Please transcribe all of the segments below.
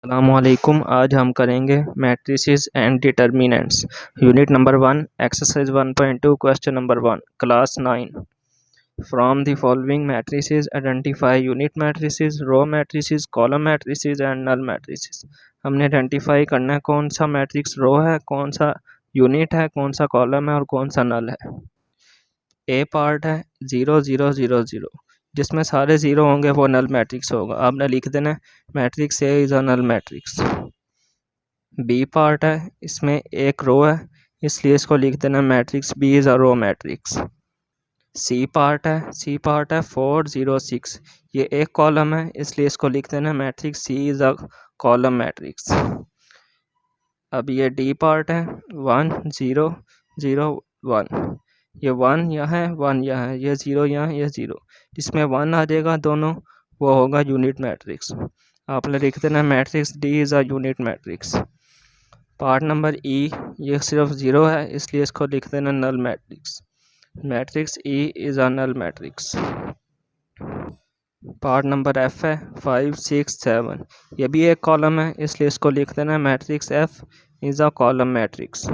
अस्सलामुअलैकुम। आज हम करेंगे matrices and determinants, unit number 1, exercise 1.2, question number 1, class 9। From the following matrices identify unit matrices, row matrices, column matrices and null matrices. हमने identify करना है कौन सा मैट्रिक्स रो है, कौन सा यूनिट है, कौन सा कॉलम है और कौन सा नल है। ए पार्ट है 0 0 0 0, जिसमें सारे ज़ीरो होंगे वो नल मैट्रिक्स होगा। आपने लिख देना matrix A is a null matrix. B part है, इसमें एक रो है इसलिए इसको लिख देना matrix B is a row matrix. C part है 4 0 6, ये एक कॉलम है इसलिए इसको लिख देना matrix C is a column matrix. अब ये डी पार्ट है 1 0 0 1, ये 1 यहाँ है 1 यहाँ है, ये 0 यहाँ, ये 0, जिसमें 1 आ जाएगा दोनों वो होगा यूनिट मैट्रिक्स। आपने लिख देना matrix D is a unit matrix. Part number E, ये सिर्फ 0 है इसलिए इसको लिख देना null matrix. Matrix E is a null matrix. Part number F है 5 6 7, ये भी एक कॉलम है इसलिए इसको लिख देना matrix F is a column matrix.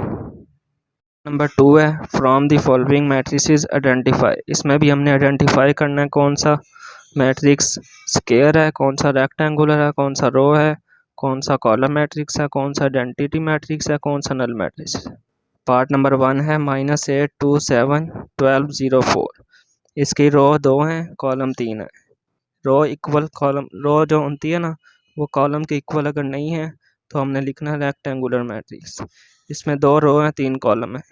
Number 2 है from the following matrices identify, इसमें भी हमने आइडेंटिफाई करना है कौन सा मैट्रिक्स स्क्वायर है, कौन सा रेक्टेंगुलर है, कौन सा रो है, कौन सा कॉलम मैट्रिक्स है, कौन सा आइडेंटिटी मैट्रिक्स है, कौन सा नल मैट्रिक्स है। पार्ट नंबर 1 है -8 2 7 12 0 4, इसकी रो 2 हैं कॉलम 3 है। रो इक्वल कॉलम, रो जो होती है ना वो कॉलम के इक्वल अगर नहीं है तो हमने लिखना है रेक्टेंगुलर मैट्रिक्स। इसमें 2 रो हैं 3 कॉलम है,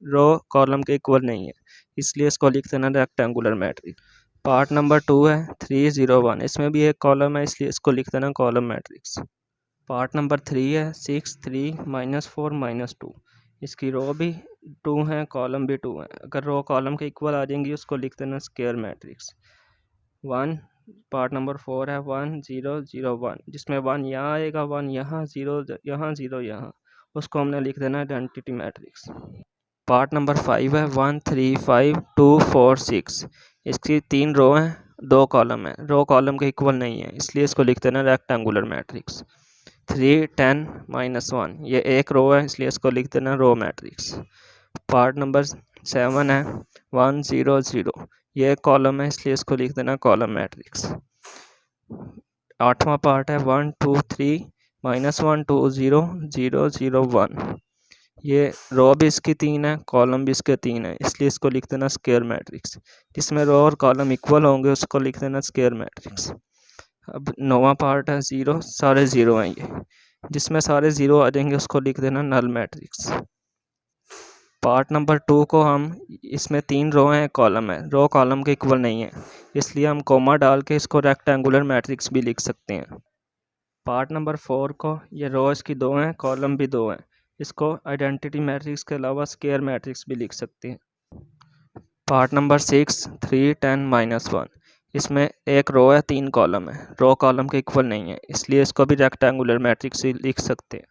रो कॉलम के इक्वल नहीं है इसलिए इसको लिख देना रेक्टेंगुलर मैट्रिक्स। पार्ट नंबर 2 है 3 0 1, इसमें भी एक कॉलम है इसलिए इसको लिख देना कॉलम मैट्रिक्स। पार्ट नंबर 3 है 6 3 -4 -2, इसकी रो भी 2 है कॉलम भी 2 है, अगर रो कॉलम के इक्वल आ जाएंगी उसको लिख देना स्क्वायर मैट्रिक्स। 1 पार्ट नंबर 4 है 1 0 0 1, जिसमें 1 यहाँ आएगा 1 यहाँ 0 यहाँ 0 यहाँ, उसको हमने लिख देना आइडेंटिटी मैट्रिक्स। पार्ट नंबर 5 है 1 3 5 2 4 6, इसकी 3 रो हैं 2 कॉलम है, रो कॉलम के इक्वल नहीं है इसलिए इसको लिख देना रेक्टेंगुलर मैट्रिक्स। 3 10 -1, ये एक रो है इसलिए इसको लिख देना रो मैट्रिक्स। पार्ट नंबर 7 है 1 0 0, ये एक कॉलम है इसलिए इसको लिख देना कॉलम मैट्रिक्स। 8वां पार्ट है 1 2 3 -1 2 0 0 0 1, ये रो भी इसकी 3 है कॉलम भी इसके 3 है इसलिए इसको लिख देना स्क्वायर मैट्रिक्स। जिसमें रो और कॉलम इक्वल होंगे उसको लिख देना स्क्वायर मैट्रिक्स। अब 9वां पार्ट है 0, सारे 0 हैं ये, जिसमें सारे 0 आ जाएंगे उसको लिख देना नल मैट्रिक्स। पार्ट नंबर 2 को हम, इसमें 3 रो हैं कॉलम है, रो कॉलम के इक्वल नहीं है इसलिए हम कोमा डाल के इसको रेक्टेंगुलर मैट्रिक्स भी लिख सकते हैं। पार्ट नंबर 4 को, ये रो इसकी 2 हैं कॉलम भी 2 हैं, इसको आइडेंटिटी मैट्रिक्स के अलावा स्क्वायर मैट्रिक्स भी लिख सकते हैं। पार्ट नंबर 6 3 10 -1, इसमें एक रो है 3 कॉलम है, रो कॉलम के इक्वल नहीं है इसलिए इसको भी रेक्टेंगुलर मैट्रिक्स ही लिख सकते हैं।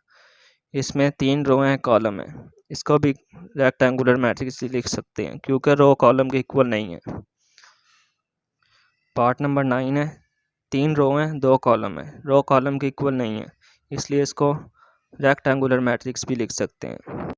इसमें 3 रो हैं कॉलम है, इसको भी रेक्टेंगुलर मैट्रिक्स ही लिख सकते हैं क्योंकि रो कॉलम के इक्वल नहीं है। पार्ट नंबर 9 है 3 रो हैं 2 कॉलम है, रो कॉलम के इक्वल नहीं है इसलिए इसको रेक्टेंगुलर मैट्रिक्स भी लिख सकते हैं।